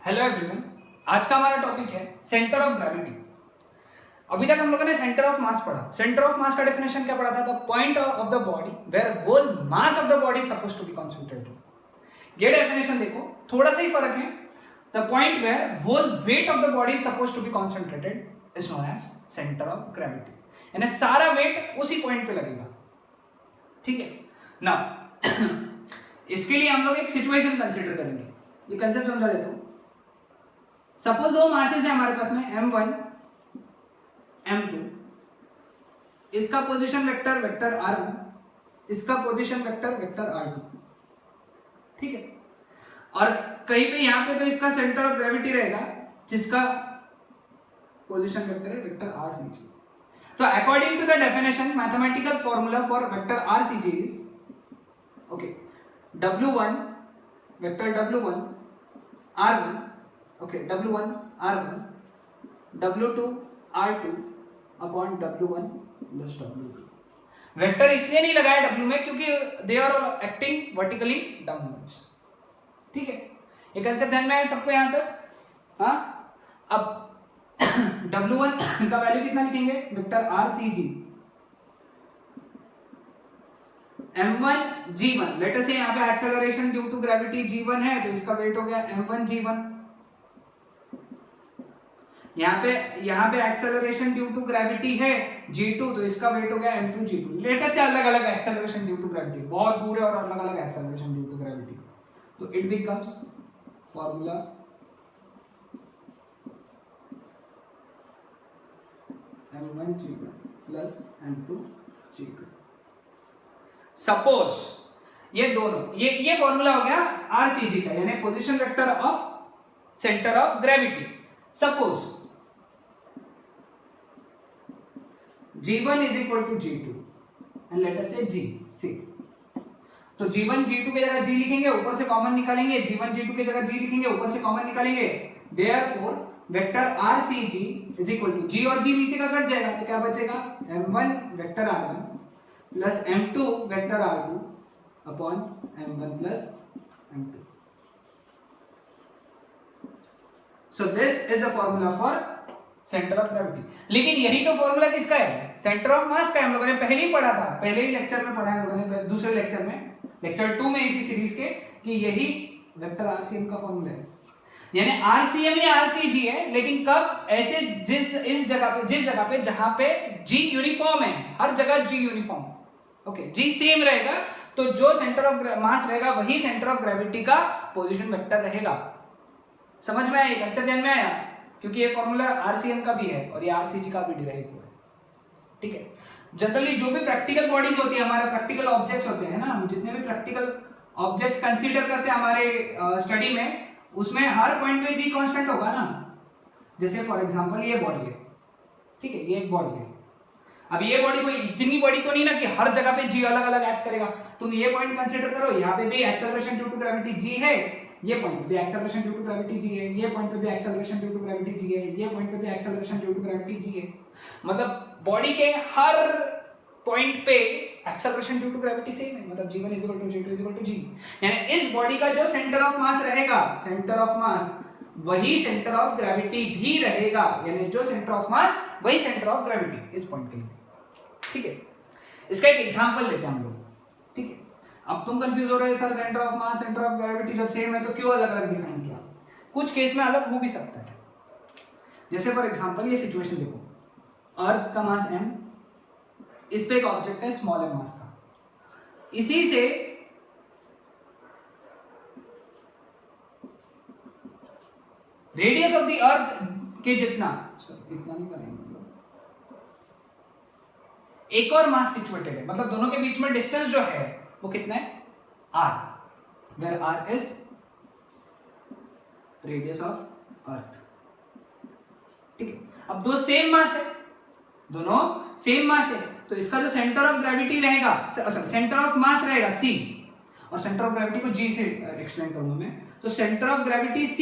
Hello everyone, आज का हमारा टॉपिक है सेंटर ऑफ ग्रेविटी। अभी तक हम लोगों ने सेंटर ऑफ मास पढ़ा। सेंटर ऑफ मास का डेफिनेशन क्या पढ़ा था? The point of the body where whole mass of the body is supposed to be concentrated. ये डेफिनेशन देखो, थोड़ा सा ही फर्क है। The point where whole weight of the body is supposed to be concentrated is known as centre of gravity. यानी सारा wait उसी पॉइंट पे लगेगा। ठीक है ना? इसके लिए हम लोग एक सिचुएशन कंसीडर करेंगे। ये कंसेप्ट समझा देता हूं। सपोज दो मासेस है हमारे पास में m1 m2, इसका पोजीशन वेक्टर वेक्टर r1, इसका पोजीशन वेक्टर वेक्टर r2। ठीक है, और कहीं पे यहां पे तो इसका सेंटर ऑफ ग्रेविटी रहेगा जिसका पोजीशन वेक्टर है वेक्टर rcg। तो according to the definition, mathematical formula for vector rcg is okay w1 vector w1 r1, okay, w1 r1 w2 r2 upon w1 plus w2। Vector इसलिए नहीं लगाया w में क्योंकि they are acting vertically downwards. ठीक है, ये concept ध्यान में है सबको यहां तक? हाँ, अब w1 का वैल्यू कितना लिखेंगे? Vector rcg m1 g1। Let us से यहां पे acceleration due to gravity g1 है, तो इसका वेट हो गया m1 g1। यहाँ पे एक्सेलरेशन ड्यू टू ग्रेविटी है g2, तो इसका वेट हो गया m2 g2। लेट अस से अलग अलग एक्सेलरेशन ड्यू टू ग्रेविटी, बहुत दूर है और अलग अलग एक्सेलरेशन ड्यू टू ग्रेविटी, तो it becomes formula m1 g1 plus m2 g2। Suppose ये दोनों ये फॉर्मूला हो गया आरसीजी का, यानी position vector of centre of gravity. Suppose g1 is equal to g2 and let us say g। तो g1 g2 की जगह g लिखेंगे, ऊपर से कॉमन निकालेंगे। g1 g2 की जगह g लिखेंगे, ऊपर से कॉमन निकालेंगे। Therefore vector rcg is equal to g और g नीचे का कट जाएगा, तो क्या बचेगा? m1 vector r1 plus m2 vector r2 upon m1 plus m2। So this is the formula for centre of gravity. लेकिन यही तो फॉर्मूला किसका है? सेंटर ऑफ मास का। हम लोगों ने पहले ही पढ़ा था, पहले ही लेक्चर में पढ़ा है हम लोगों ने, दूसरे लेक्चर में, लेक्चर 2 में इसी सीरीज के, कि यही वेक्टर आरसीएम का फॉर्मूला है। यानी आरसीएम या आरसीजी है, लेकिन कब? ऐसे जिस जगह पे जहां पे जी यूनिफॉर्म है, हर जगह जी यूनिफॉर्म, ओके, जी सेम रहेगा, तो जो सेंटर ऑफ मास रहेगा वही सेंटर ऑफ ग्रेविटी का पोजीशन वेक्टर रहेगा। समझ में आया? कंसेप्ट ध्यान में आया? क्योंकि ये फॉर्मूला आरसीएम का भी है और ये आरसीजी का भी डिराइव हुआ है। ठीक है, जनरली जो भी प्रैक्टिकल बॉडीज होती है, हमारे प्रैक्टिकल ऑब्जेक्ट्स होते हैं ना, हम जितने भी प्रैक्टिकल ऑब्जेक्ट्स कंसीडर करते हैं हमारे स्टडी में, उसमें हर पॉइंट पे जी कांस्टेंट होगा ना। जैसे फॉर एग्जांपल ये बॉडी है, ठीक है, ये एक बॉडी है। अब ये बॉडी कोई इतनी बड़ी तो नहीं ना कि हर जगह पे जी अलग अलग एक्ट करेगा। तुम ये पॉइंट कंसीडर करो, यहाँ पे भी acceleration due to gravity g है, ये पॉइंट पे भी acceleration due to gravity g है, ये पॉइंट पे भी acceleration due to gravity g है, ये पॉइंट पे भी acceleration due to gravity g है। मतलब बॉडी के हर पॉइंट पे acceleration due to gravity same है, मतलब g1 g2 g। यानी इस बॉडी का जो सेंटर ऑफ मास रहेगा, सेंटर ऑफ मास, वही सेंटर ऑफ ग्रेविटी भी रहेगा। यानी जो सेंटर ऑफ मास वही सेंटर ऑफ ग्रेविटी इस पॉइंट के लिए। ठीक है, इसका एक एग्जांपल लेते हैं हम लोग। ठीक है, अब तुम कंफ्यूज हो रहे हो, sir centre of mass centre of gravity जब सेम है तो क्यों अलग अलग डिफाइन किया? कुछ केस में अलग हो भी सकता है। जैसे फॉर एग्जांपल ये सिचुएशन देखो, अर्थ का मास m, इस पे एक ऑब्जेक्ट है स्मॉल m मास का, इसी से रेडियस ऑफ द अर्थ के जितना, सॉरी इतना नहीं करेंगे, एक और मास सिचुएटेड है, मतलब दोनों के बीच में डिस्टेंस जो है वो कितना है? r, where r is radius of earth. ठीक है, अब दो सेम मास है, दोनों सेम मास है, तो इसका जो सेंटर ऑफ ग्रेविटी रहेगा, सॉरी सेंटर ऑफ मास रहेगा c, और सेंटर ऑफ ग्रेविटी को g से एक्सप्लेन करूंगा मैं। तो सेंटर ऑफ ग्रेविटी c,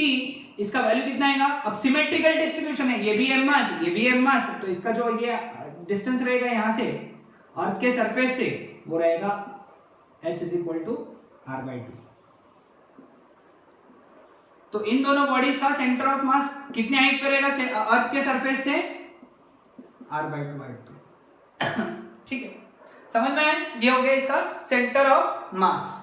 इसका वैल्यू कितना आएगा? अब सिमेट्रिकल डिस्ट्रीब्यूशन है, ये भी m मास, ये भी m मास, तो इसका जो ये डिस्टेंस रहेगा यहां से अर्थ के सरफेस से, वो रहेगा h is equal to r/2। तो इन दोनों बॉडीज का सेंटर ऑफ मास कितने हाइट पे रहेगा अर्थ के सरफेस से? r/2 हाइट पे। ठीक है, समझ में आया? ये हो गया इसका सेंटर ऑफ मास।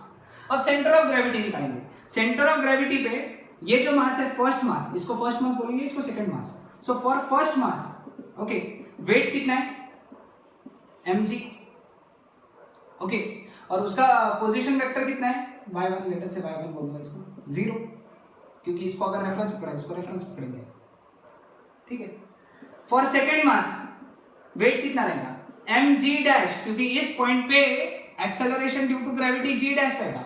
अब सेंटर ऑफ ग्रेविटी निकालेंगे। सेंटर ऑफ ग्रेविटी पे ये जो मास है फर्स्ट मास, इसको फर्स्ट मास बोलेंगे, इसको second mass. So for first mass okay, weight कितना है? mg। ओके, और उसका पोजीशन वेक्टर कितना है? y1, लेटर से y1 बोलूंगा इसको 0, क्योंकि इसको अगर रेफरेंस पकड़ा, इसको रेफरेंस पकड़ेंगे। ठीक है, फॉर सेकंड मास वेट कितना रहेगा? mg डैश, क्योंकि इस पॉइंट पे acceleration due to gravity g dash रहेगा।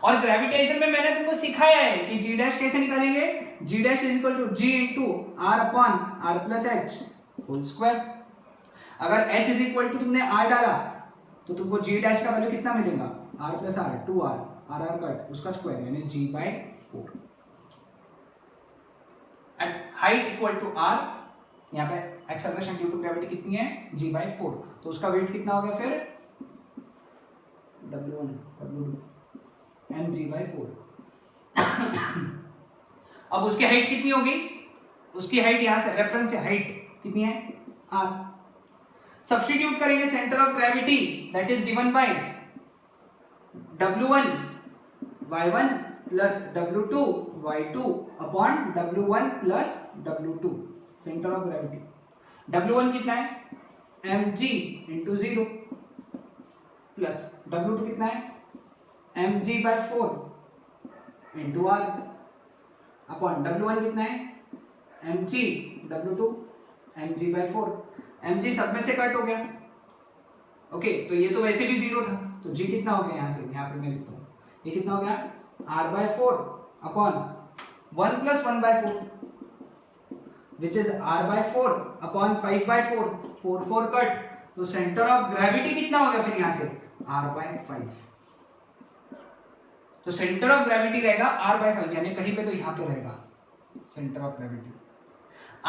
और ग्रेविटेशन में मैंने तुमको सिखाया है कि g डैश कैसे निकालेंगे? g dash is equal to g into r upon r plus h whole square. अगर h इज इक्वल टू तुमने r डाला तो तुमको g डैश का वैल्यू कितना मिलेगा? r plus r, 2r, r cut, उसका स्क्वायर यानी g/4 at height equal to r। यहाँ पे एक्सेलरेशन ड्यू टू ग्रेविटी कितनी है? g/4, तो उसका वेट कितना हो गया फिर? w1 w2 mg/4। अब उसकी हाइट कितनी होगी? उसकी हाइट यहां से रेफरेंस से हाइट कितनी है? r। सब्स्टिट्यूट करेंगे centre of gravity, that is given by w1 y1 plus w2 y2 upon w1 plus w2, centre of gravity. w1 कितना है? mg इंटू 0 प्लस w2 कितना है? mg/4 into r upon w1 कितना है? mg, w2 mg/4। mg सब में से cut हो गया। ओके, तो ये तो वैसे भी 0 था, तो g कितना हो गया? यहाँ से यहाँ पे मैं लिखता हूँ, ये कितना हो गया? r/4 upon 1 plus 1/4 which is r/4 upon 5/4, 4 cut, तो सेंटर ऑफ ग्रेविटी कितना हो गया फिर यहाँ से? r/5। तो सेंटर ऑफ ग्रेविटी रहेगा r/5, यानी कहीं पे तो यहाँ पे रहेगा centre of gravity.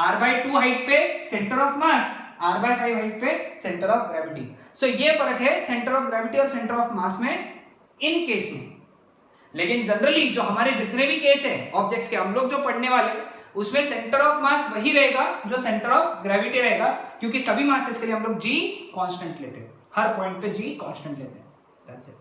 r/2 height पे centre of mass, r/5 height पे सेंटर ऑफ ग्रेविटी। सो ये फर्क है सेंटर ऑफ ग्रेविटी और सेंटर ऑफ मास में इन केस में। लेकिन जनरली जो हमारे जितने भी केस है ऑब्जेक्ट्स के, हम लोग जो पढ़ने वाले, उसमें सेंटर ऑफ मास वही रहेगा जो सेंटर ऑफ ग्रेविटी रहेगा, क्योंकि सभी मासेस के लिए हम लोग g कांस्टेंट लेते हैं, हर पॉइंट पे g कांस्टेंट लेते हैं। That's it.